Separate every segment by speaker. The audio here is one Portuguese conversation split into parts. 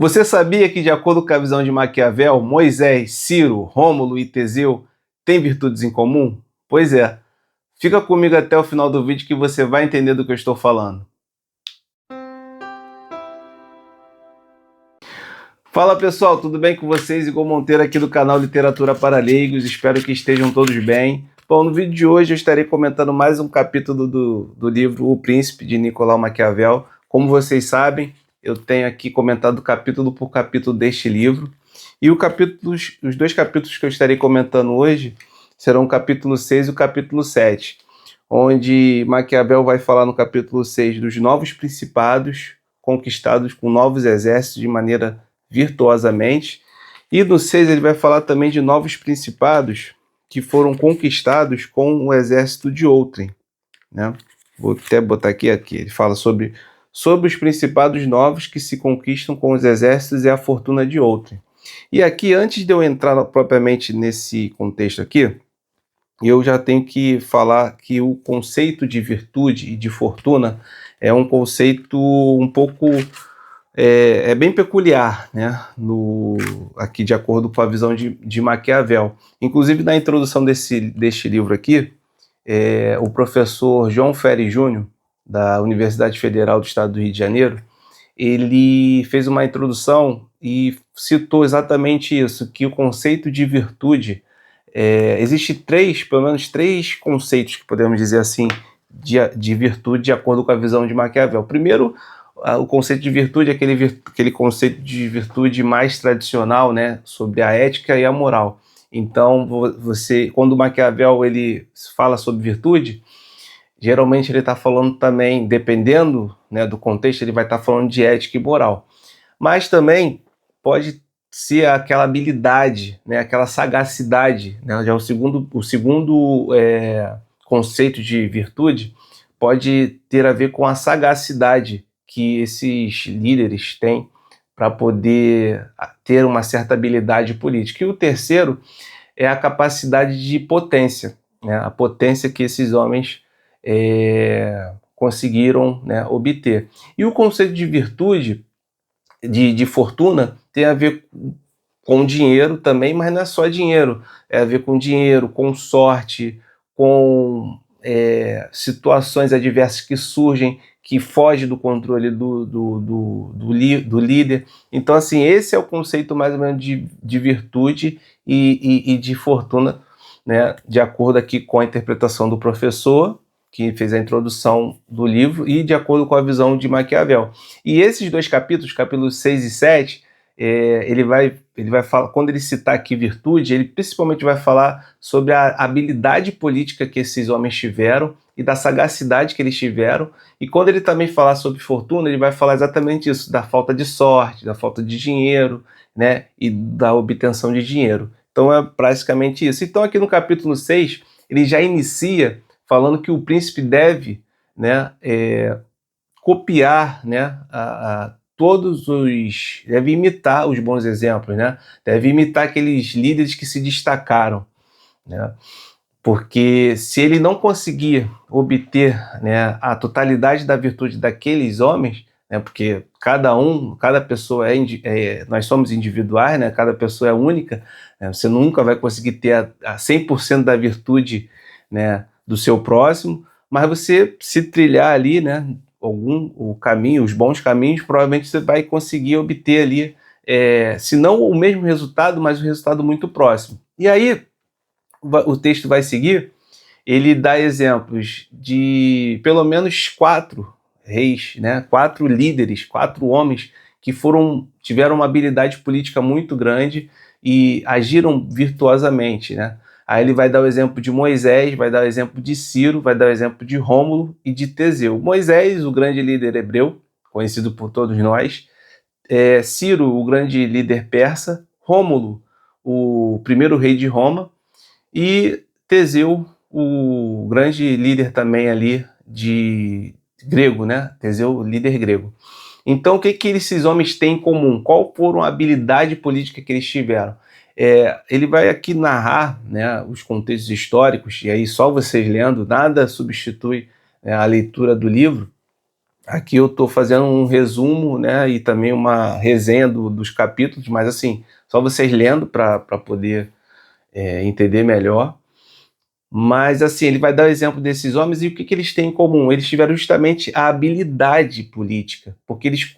Speaker 1: Você sabia que, de acordo com a visão de Maquiavel, Moisés, Ciro, Rômulo e Teseu têm virtudes em comum? Pois é. Fica comigo até o final do vídeo que você vai entender do que eu estou falando. Fala pessoal, tudo bem com vocês? Igor Monteiro aqui do canal Literatura para Leigos, espero que estejam todos bem. Bom, no vídeo de hoje eu estarei comentando mais um capítulo do livro O Príncipe, de Nicolau Maquiavel. Como vocês sabem, eu tenho aqui comentado capítulo por capítulo deste livro. E os dois capítulos que eu estarei comentando hoje serão o capítulo 6 e o capítulo 7, onde Maquiavel vai falar no capítulo 6 dos novos principados conquistados com novos exércitos de maneira virtuosamente, e no 6 ele vai falar também de novos principados que foram conquistados com o exército de outrem, né? Vou até botar aqui, ele fala sobre os principados novos que se conquistam com os exércitos e a fortuna de outrem. E aqui, antes de eu entrar propriamente nesse contexto aqui, eu já tenho que falar que o conceito de virtude e de fortuna é um conceito um pouco bem peculiar, né? Aqui, de acordo com a visão de Maquiavel. Inclusive, na introdução deste livro aqui, o professor João Ferri Júnior, da Universidade Federal do Estado do Rio de Janeiro, ele fez uma introdução e citou exatamente isso, que o conceito de virtude, existe pelo menos três conceitos, que podemos dizer assim, de virtude, de acordo com a visão de Maquiavel. Primeiro, o conceito de virtude é aquele conceito de virtude mais tradicional, né, sobre a ética e a moral. Então, quando Maquiavel ele fala sobre virtude, geralmente ele está falando também, dependendo, né, do contexto, ele vai estar falando de ética e moral. Mas também pode ser aquela habilidade, né, aquela sagacidade, né, já o segundo conceito de virtude pode ter a ver com a sagacidade que esses líderes têm para poder ter uma certa habilidade política. E o terceiro é a capacidade de potência, né, a potência que esses homens conseguiram, né, obter. E o conceito de virtude, de fortuna, tem a ver com dinheiro também, mas não é só dinheiro, é a ver com dinheiro, com sorte, com situações adversas que surgem, que fogem do controle do líder. Então, assim, esse é o conceito mais ou menos de virtude e de fortuna, né, de acordo aqui com a interpretação do professor, que fez a introdução do livro, e de acordo com a visão de Maquiavel. E esses dois capítulos, capítulos 6 e 7, ele vai falar, quando ele citar aqui virtude, ele principalmente vai falar sobre a habilidade política que esses homens tiveram e da sagacidade que eles tiveram. E quando ele também falar sobre fortuna, ele vai falar exatamente isso, da falta de sorte, da falta de dinheiro, né, e da obtenção de dinheiro. Então é praticamente isso. Então aqui no capítulo 6, ele já inicia falando que o príncipe deve, né, copiar, né, deve imitar os bons exemplos, né, deve imitar aqueles líderes que se destacaram, né, porque se ele não conseguir obter, né, a totalidade da virtude daqueles homens, né, porque cada pessoa nós somos individuais, né, cada pessoa é única, né, você nunca vai conseguir ter a 100% da virtude, né, do seu próximo, mas você, se trilhar ali, né, os bons caminhos, provavelmente você vai conseguir obter ali, se não o mesmo resultado, mas um resultado muito próximo. E aí, o texto vai seguir, ele dá exemplos de pelo menos 4 reis, né, 4 líderes, 4 homens que tiveram uma habilidade política muito grande e agiram virtuosamente, né? Aí ele vai dar o exemplo de Moisés, vai dar o exemplo de Ciro, vai dar o exemplo de Rômulo e de Teseu. Moisés, o grande líder hebreu, conhecido por todos nós. Ciro, o grande líder persa. Rômulo, o primeiro rei de Roma. E Teseu, o grande líder também ali de grego, né? Teseu, líder grego. Então, o que esses homens têm em comum? Qual foram a habilidade política que eles tiveram? Ele vai aqui narrar, né, os contextos históricos, e aí só vocês lendo, nada substitui, né, a leitura do livro, Aqui eu estou fazendo um resumo, né, e também uma resenha dos capítulos, mas assim, só vocês lendo para poder entender melhor. Mas assim, ele vai dar o exemplo desses homens e o que eles têm em comum? Eles tiveram justamente a habilidade política, porque eles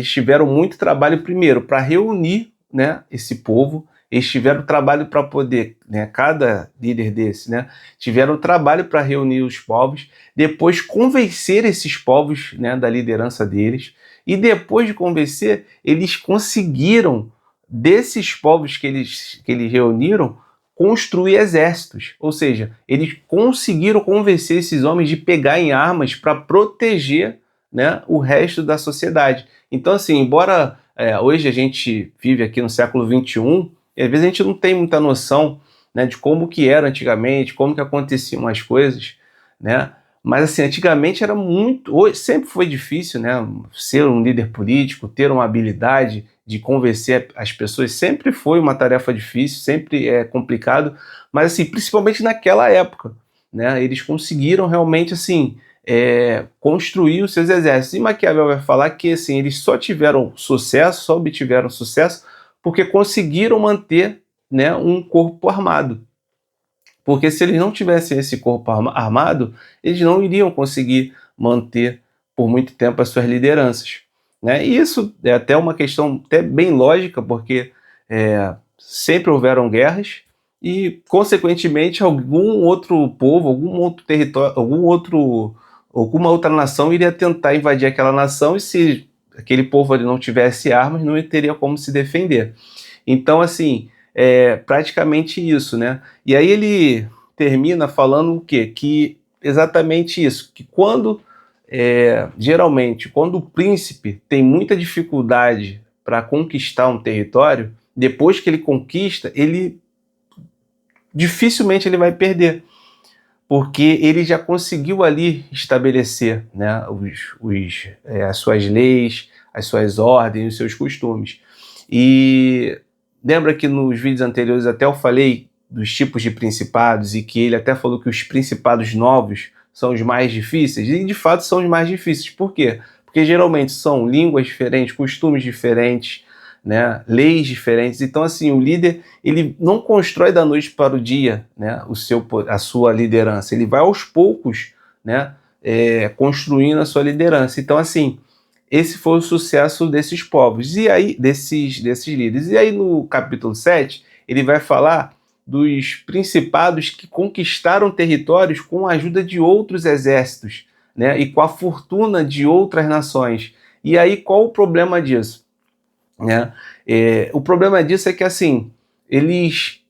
Speaker 1: tiveram muito trabalho primeiro para reunir, né, esse povo, eles tiveram trabalho para poder, né, cada líder desse, né, tiveram trabalho para reunir os povos, depois convencer esses povos, né, da liderança deles, e depois de convencer, eles conseguiram, desses povos que eles reuniram, construir exércitos, ou seja, eles conseguiram convencer esses homens de pegar em armas para proteger, né, o resto da sociedade. Então, assim, embora hoje a gente vive aqui no século XXI, e às vezes a gente não tem muita noção, né, de como que era antigamente, como que aconteciam as coisas, né? Mas assim, antigamente era muito, hoje sempre foi difícil, né, ser um líder político, ter uma habilidade de convencer as pessoas, sempre foi uma tarefa difícil, sempre é complicado, mas assim, principalmente naquela época, né, eles conseguiram realmente assim construir os seus exércitos. E Maquiavel vai falar que assim, eles só obtiveram sucesso porque conseguiram manter, né, um corpo armado. Porque se eles não tivessem esse corpo armado, eles não iriam conseguir manter por muito tempo as suas lideranças, né? E isso é até uma questão até bem lógica, porque sempre houveram guerras e, consequentemente, algum outro povo, algum outro território, alguma outra nação iria tentar invadir aquela nação e se aquele povo ali não tivesse armas, não teria como se defender. Então, assim, é praticamente isso, né? E aí ele termina falando o quê? Que exatamente isso, que geralmente, quando o príncipe tem muita dificuldade para conquistar um território, depois que ele conquista, ele dificilmente ele vai perder, porque ele já conseguiu ali estabelecer, né, as suas leis, as suas ordens, os seus costumes. E lembra que nos vídeos anteriores até eu falei dos tipos de principados e que ele até falou que os principados novos são os mais difíceis? E de fato são os mais difíceis. Por quê? Porque geralmente são línguas diferentes, costumes diferentes, né, leis diferentes. Então, assim, o líder ele não constrói da noite para o dia, né, a sua liderança. Ele vai aos poucos, né, construindo a sua liderança. Então, assim, esse foi o sucesso desses povos, e aí desses líderes. E aí no capítulo 7, ele vai falar dos principados que conquistaram territórios com a ajuda de outros exércitos, né, e com a fortuna de outras nações. E aí qual o problema disso? Né? O problema disso é que assim, eles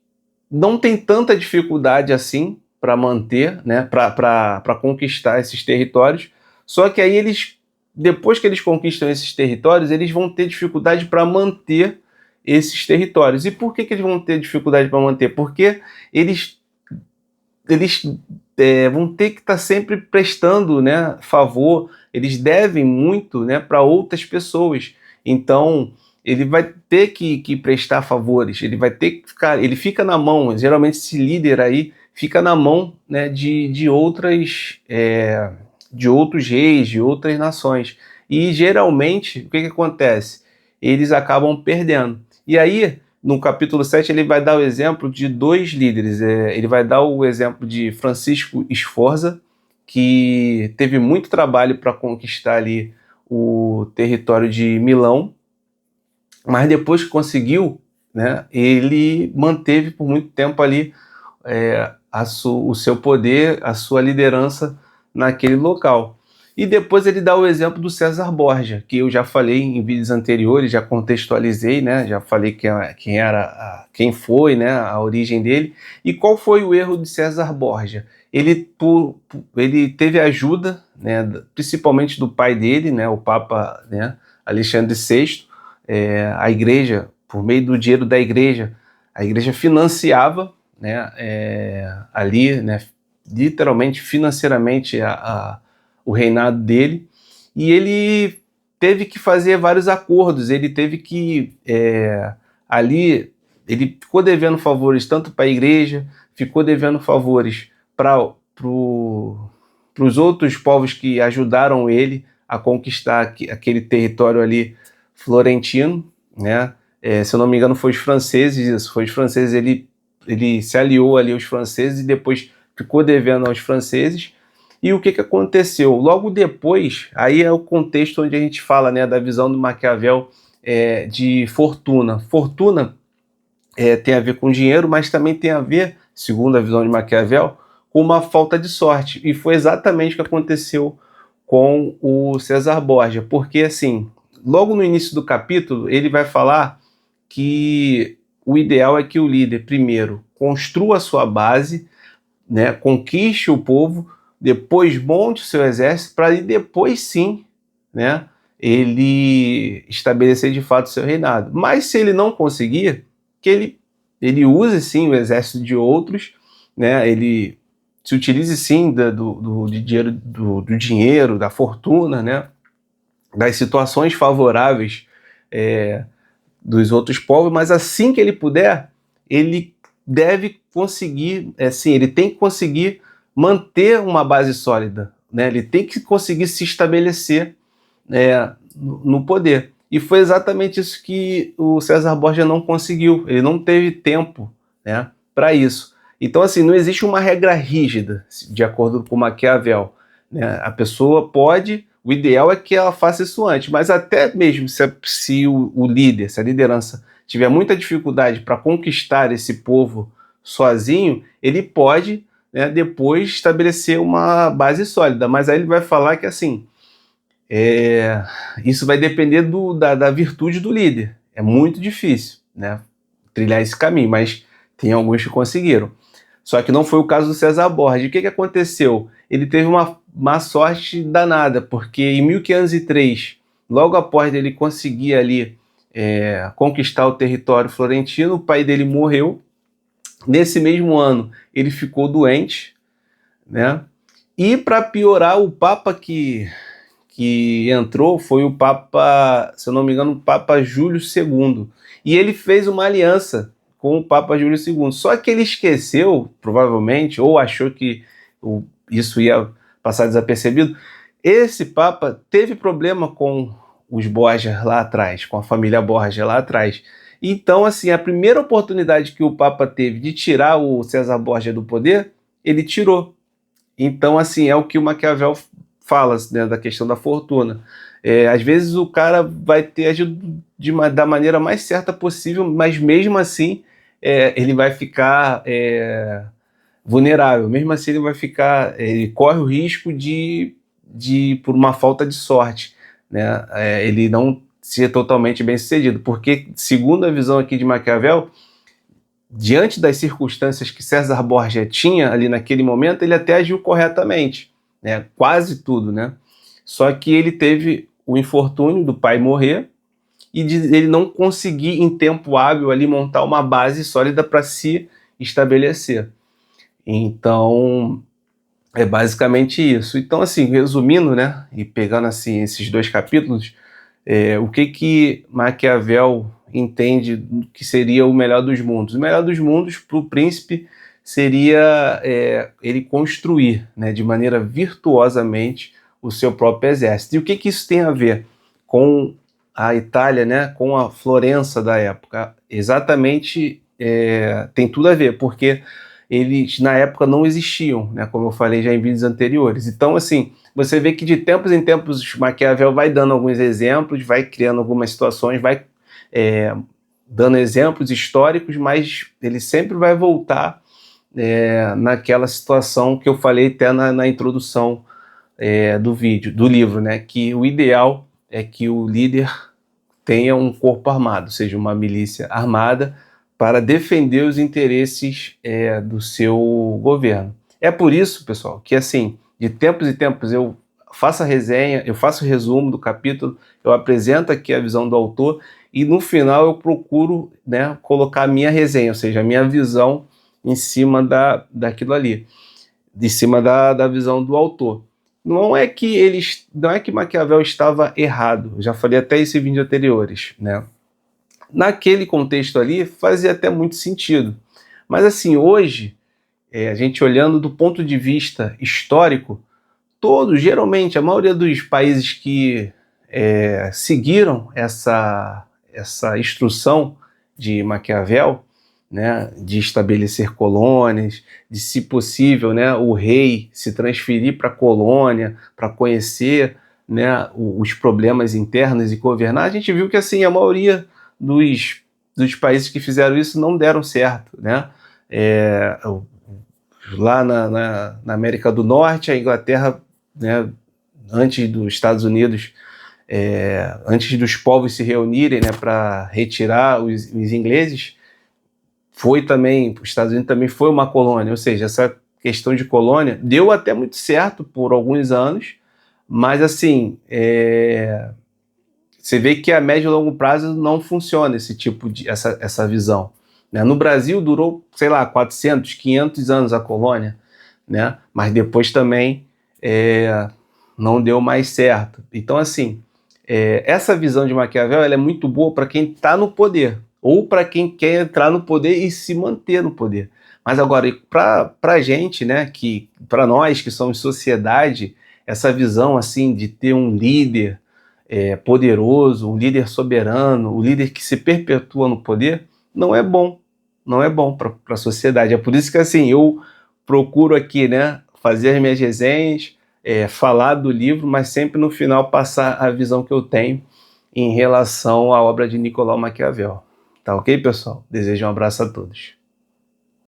Speaker 1: não têm tanta dificuldade assim para manter, né, para conquistar esses territórios, só que aí depois que eles conquistam esses territórios, eles vão ter dificuldade para manter esses territórios. E por que eles vão ter dificuldade para manter? Porque eles vão ter que estar sempre prestando, né, favor, eles devem muito, né, para outras pessoas. Então, ele vai ter que prestar favores, ele vai ter que ficar, ele fica na mão, geralmente esse líder aí fica na mão, né, de outros reis, de outras nações. E geralmente, o que acontece? Eles acabam perdendo. E aí, no capítulo 7, ele vai dar o exemplo de dois líderes. Ele vai dar o exemplo de Francisco Sforza, que teve muito trabalho para conquistar ali o território de Milão, mas depois que conseguiu, né, ele manteve por muito tempo ali o seu poder, a sua liderança naquele local. E depois ele dá o exemplo do César Borgia, que eu já falei em vídeos anteriores, já contextualizei, né? Já falei quem foi, né? A origem dele. E qual foi o erro de César Borgia? Ele teve ajuda, né? Principalmente do pai dele, né? O Papa, né? Alexandre VI. A igreja, por meio do dinheiro da igreja, a igreja financiava, né? Ali, né? Literalmente, financeiramente, o reinado dele, e ele teve que fazer vários acordos, ele teve que, ali, ele ficou devendo favores tanto para a igreja, ficou devendo favores para os outros povos que ajudaram ele a conquistar aquele território ali florentino, né? Se eu não me engano, foi os franceses, isso, foi os franceses, ele se aliou ali aos franceses e depois ficou devendo aos franceses. E o que aconteceu? Logo depois, aí é o contexto onde a gente fala, né, da visão do Maquiavel de fortuna. Fortuna tem a ver com dinheiro, mas também tem a ver, segundo a visão de Maquiavel, com uma falta de sorte. E foi exatamente o que aconteceu com o César Borgia, porque assim, logo no início do capítulo, ele vai falar que o ideal é que o líder, primeiro, construa a sua base, né, conquiste o povo, depois monte o seu exército, para depois sim, né, ele estabelecer de fato o seu reinado. Mas se ele não conseguir, que ele use sim o exército de outros, né, ele se utilize sim do dinheiro, da fortuna, né, das situações favoráveis dos outros povos, mas assim que ele puder, ele deve conseguir, ele tem que conseguir manter uma base sólida, né? Ele tem que conseguir se estabelecer no poder. E foi exatamente isso que o César Borgia não conseguiu. Ele não teve tempo, né, para isso. Então, assim, não existe uma regra rígida, de acordo com Maquiavel, né? A pessoa pode, o ideal é que ela faça isso antes, mas até mesmo se o líder, se a liderança tiver muita dificuldade para conquistar esse povo sozinho, ele pode, né, depois estabelecer uma base sólida. Mas aí ele vai falar que, assim, isso vai depender da virtude do líder. É muito difícil, né, trilhar esse caminho, mas tem alguns que conseguiram. Só que não foi o caso do César Borgia. O que aconteceu? Ele teve uma má sorte danada, porque em 1503, logo após ele conseguir ali conquistar o território florentino, o pai dele morreu. Nesse mesmo ano, ele ficou doente, né? E para piorar, o Papa que entrou foi o Papa, se eu não me engano, o Papa Júlio II. E ele fez uma aliança com o Papa Júlio II. Só que ele esqueceu, provavelmente, ou achou que isso ia passar desapercebido. Esse Papa teve problema com os Borgia lá atrás, com a família Borgia lá atrás. Então, assim, a primeira oportunidade que o Papa teve de tirar o César Borgia do poder, ele tirou. Então, assim, é o que o Maquiavel fala, né, da questão da fortuna. Às vezes o cara vai ter agido da maneira mais certa possível, mas mesmo assim ele vai ficar vulnerável. Mesmo assim ele corre o risco por uma falta de sorte, né, ele não ser totalmente bem sucedido, porque segundo a visão aqui de Maquiavel, diante das circunstâncias que César Borgia tinha ali naquele momento, ele até agiu corretamente, né? Quase tudo, né? Só que ele teve o infortúnio do pai morrer e de ele não conseguir em tempo hábil ali montar uma base sólida para se estabelecer. Então, é basicamente isso. Então, assim, resumindo, né, e pegando assim esses dois capítulos, o que Maquiavel entende que seria o melhor dos mundos? O melhor dos mundos para o príncipe seria ele construir, né, de maneira virtuosamente o seu próprio exército. E o que isso tem a ver com a Itália, né, com a Florença da época? Exatamente, tem tudo a ver, porque eles na época não existiam, né, como eu falei já em vídeos anteriores. Então, assim, você vê que de tempos em tempos Maquiavel vai dando alguns exemplos, vai criando algumas situações, vai dando exemplos históricos, mas ele sempre vai voltar naquela situação que eu falei até na introdução do livro, né, que o ideal é que o líder tenha um corpo armado, seja uma milícia armada, para defender os interesses do seu governo. É por isso, pessoal, que assim, de tempos em tempos eu faço a resenha, eu faço o resumo do capítulo, eu apresento aqui a visão do autor e no final eu procuro, né, colocar a minha resenha, ou seja, a minha visão em cima daquilo ali, de cima da visão do autor. Não é que Maquiavel estava errado, eu já falei até isso em vídeos anteriores, né? Naquele contexto ali fazia até muito sentido. Mas assim, hoje, a gente olhando do ponto de vista histórico, todos, geralmente, a maioria dos países que seguiram essa instrução de Maquiavel, né, de estabelecer colônias, de, se possível, né, o rei se transferir para a colônia para conhecer, né, os problemas internos e governar, a gente viu que assim, a maioria dos países que fizeram isso não deram certo, né? Lá na América do Norte, a Inglaterra, né, antes dos Estados Unidos, antes dos povos se reunirem, né, para retirar os ingleses, foi também, os Estados Unidos também foi uma colônia, ou seja, essa questão de colônia deu até muito certo por alguns anos, mas assim, você vê que a médio e longo prazo não funciona esse tipo de, essa visão. Né? No Brasil durou, sei lá, 400, 500 anos a colônia, né? Mas depois também não deu mais certo. Então, assim, essa visão de Maquiavel ela é muito boa para quem está no poder, ou para quem quer entrar no poder e se manter no poder. Mas agora, para a gente, né, para nós que somos sociedade, essa visão assim de ter um líder poderoso, um líder soberano, um líder que se perpetua no poder, não é bom. Não é bom para a sociedade. É por isso que assim, eu procuro aqui, né, fazer as minhas resenhas, falar do livro, mas sempre no final passar a visão que eu tenho em relação à obra de Nicolau Maquiavel. Tá ok, pessoal? Desejo um abraço a todos.